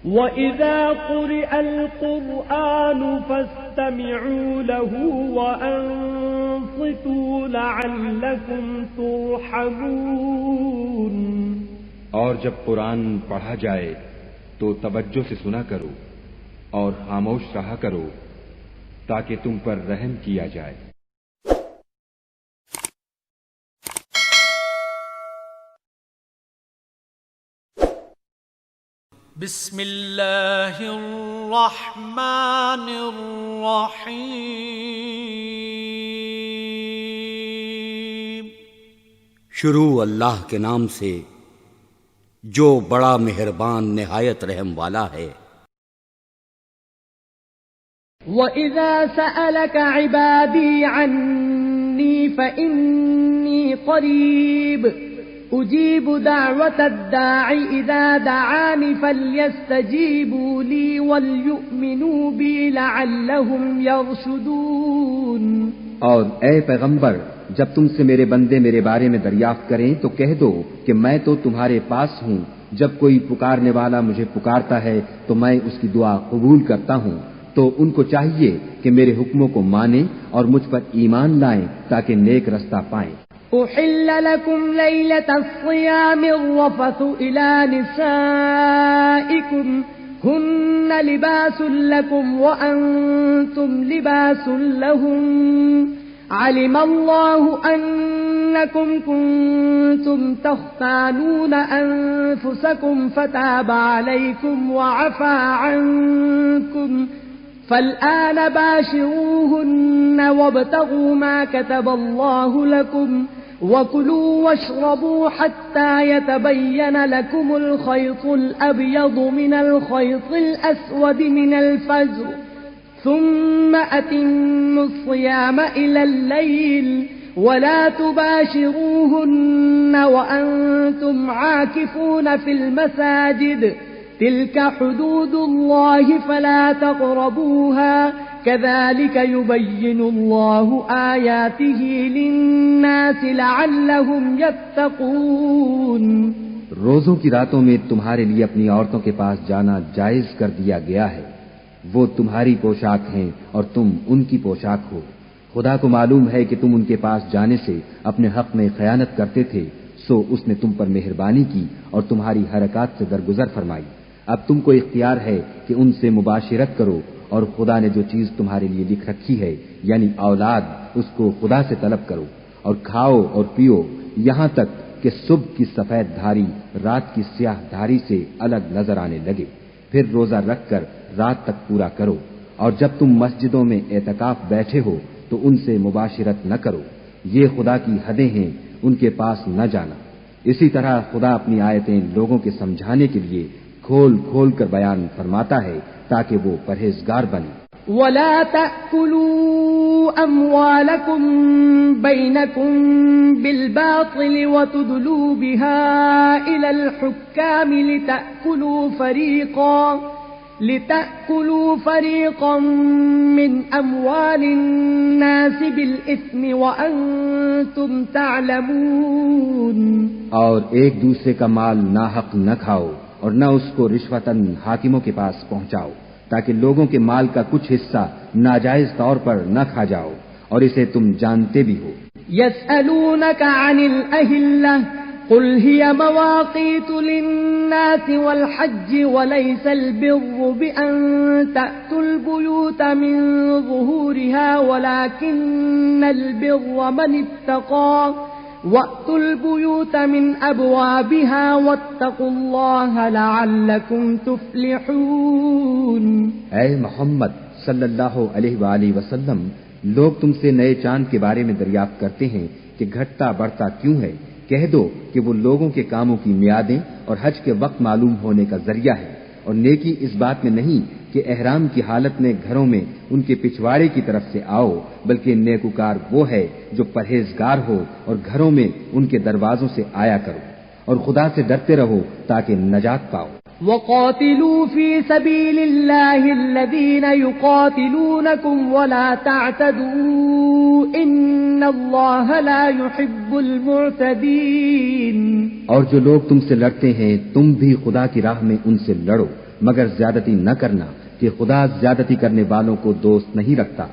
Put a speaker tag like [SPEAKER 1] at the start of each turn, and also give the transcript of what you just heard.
[SPEAKER 1] وَإِذَا قُرِئَ الْقُرْآنُ فَاسْتَمِعُوا لَهُ وَأَنصِتُوا لَعَلَّكُمْ تُرْحَمُونَ۔
[SPEAKER 2] اور جب قرآن پڑھا جائے تو توجہ سے سنا کرو اور خاموش رہا کرو تاکہ تم پر رحم کیا جائے۔
[SPEAKER 3] بسم اللہ الرحمن الرحیم۔
[SPEAKER 4] شروع اللہ کے نام سے جو بڑا مہربان نہایت رحم والا ہے۔
[SPEAKER 1] وَإِذَا سَأَلَكَ عِبَادِي عَنِّي فَإِنِّي قَرِيبٌ أُجِيبُ دَعْوَةَ الدَّاعِ إِذَا دَعَانِ فَلْيَسْتَجِيبُوا لِي وَلْيُؤْمِنُوا بِي لَعَلَّهُمْ يَرْشُدُونَ۔
[SPEAKER 5] اور اے پیغمبر، جب تم سے میرے بندے میرے بارے میں دریافت کریں تو کہہ دو کہ میں تو تمہارے پاس ہوں، جب کوئی پکارنے والا مجھے پکارتا ہے تو میں اس کی دعا قبول کرتا ہوں، تو ان کو چاہیے کہ میرے حکموں کو مانیں اور مجھ پر ایمان لائیں تاکہ نیک رستہ پائیں۔
[SPEAKER 1] أحل لكم ليلة الصيام الرفث إلى نسائكم هن لباس لكم وأنتم لباس لهم علم الله أنكم كنتم تختانون أنفسكم فتاب عليكم وعفى عنكم فالآن باشروهن وابتغوا ما كتب الله لكم وكلوا واشربوا حتى يتبين لكم الخيط الأبيض من الخيط الأسود من الفجر ثم أتموا الصيام إلى الليل ولا تباشروهن وأنتم عاكفون في المساجد تلك حدود الله فلا تقربوها كذلك يبين الله آياته للناس لعلهم يتقون۔
[SPEAKER 5] روزوں کی راتوں میں تمہارے لیے اپنی عورتوں کے پاس جانا جائز کر دیا گیا ہے، وہ تمہاری پوشاک ہیں اور تم ان کی پوشاک ہو۔ خدا کو معلوم ہے کہ تم ان کے پاس جانے سے اپنے حق میں خیانت کرتے تھے، سو اس نے تم پر مہربانی کی اور تمہاری حرکات سے درگزر فرمائی۔ اب تم کو اختیار ہے کہ ان سے مباشرت کرو، اور خدا نے جو چیز تمہارے لیے لکھ رکھی ہے یعنی اولاد، اس کو خدا سے طلب کرو اور کھاؤ اور پیو یہاں تک کہ صبح کی سفید دھاری رات کی سیاہ دھاری سے الگ نظر آنے لگے، پھر روزہ رکھ کر رات تک پورا کرو، اور جب تم مسجدوں میں اعتکاف بیٹھے ہو تو ان سے مباشرت نہ کرو، یہ خدا کی حدیں ہیں، ان کے پاس نہ جانا۔ اسی طرح خدا اپنی آیتیں لوگوں کے سمجھانے کے لیے کھول کھول کر بیان فرماتا ہے تاکہ وہ پرہیزگار بنے۔
[SPEAKER 1] وَلَا تَأْكُلُوا أَمْوَالَكُمْ بَيْنَكُمْ بِالْبَاطِلِ وَتُدْلُوا بِهَا إِلَى الْحُكَّامِ لِتَأْكُلُوا فَرِيقًا مِّنْ أَمْوَالِ النَّاسِ بِالْإِثْمِ وَأَنْتُمْ تَعْلَمُونَ۔
[SPEAKER 5] اور ایک دوسرے کا مال ناحق نہ کھاؤ اور نہ اس کو رشوتاً حاکموں کے پاس پہنچاؤ، تاکہ لوگوں کے مال کا کچھ حصہ ناجائز طور پر نہ کھا جاؤ، اور اسے تم جانتے بھی ہو۔
[SPEAKER 1] يَسْأَلُونَكَ عَنِ الْأَهِلَّةِ قُلْ هِيَ مَوَاقِيتُ لِلنَّاسِ وَالْحَجِّ وَلَيْسَ الْبِرُّ بِأَن تَأْتُوا الْبُيُوتَ مِن ظُهُورِهَا وَلَكِنَّ الْبِرَّ مَنِ اتَّقَىٰ وَأْتُوا الْبُيُوتَ مِنْ أَبْوَابِهَا وَاتَّقُوا اللَّهَ لَعَلَّكُمْ تُفْلِحُونَ۔
[SPEAKER 5] اے محمد صلی اللہ علیہ وآلہ وسلم، لوگ تم سے نئے چاند کے بارے میں دریافت کرتے ہیں کہ گھٹتا بڑھتا کیوں ہے، کہہ دو کہ وہ لوگوں کے کاموں کی میعادیں اور حج کے وقت معلوم ہونے کا ذریعہ ہے، اور نیکی اس بات میں نہیں کہ احرام کی حالت میں گھروں میں ان کے پچھواڑے کی طرف سے آؤ، بلکہ نیکوکار وہ ہے جو پرہیزگار ہو اور گھروں میں ان کے دروازوں سے آیا کرو، اور خدا سے ڈرتے رہو تاکہ نجات پاؤ۔
[SPEAKER 1] وَقَاتِلُوا فِي سَبِيلِ اللَّهِ الَّذِينَ يُقَاتِلُونَكُمْ وَلَا تَعْتَدُوا إِنَّ اللَّهَ لَا يُحِبُّ الْمُعْتَدِينَ۔
[SPEAKER 5] اور جو لوگ تم سے لڑتے ہیں تم بھی خدا کی راہ میں ان سے لڑو، مگر زیادتی نہ کرنا کہ خدا زیادتی کرنے والوں کو دوست نہیں رکھتا۔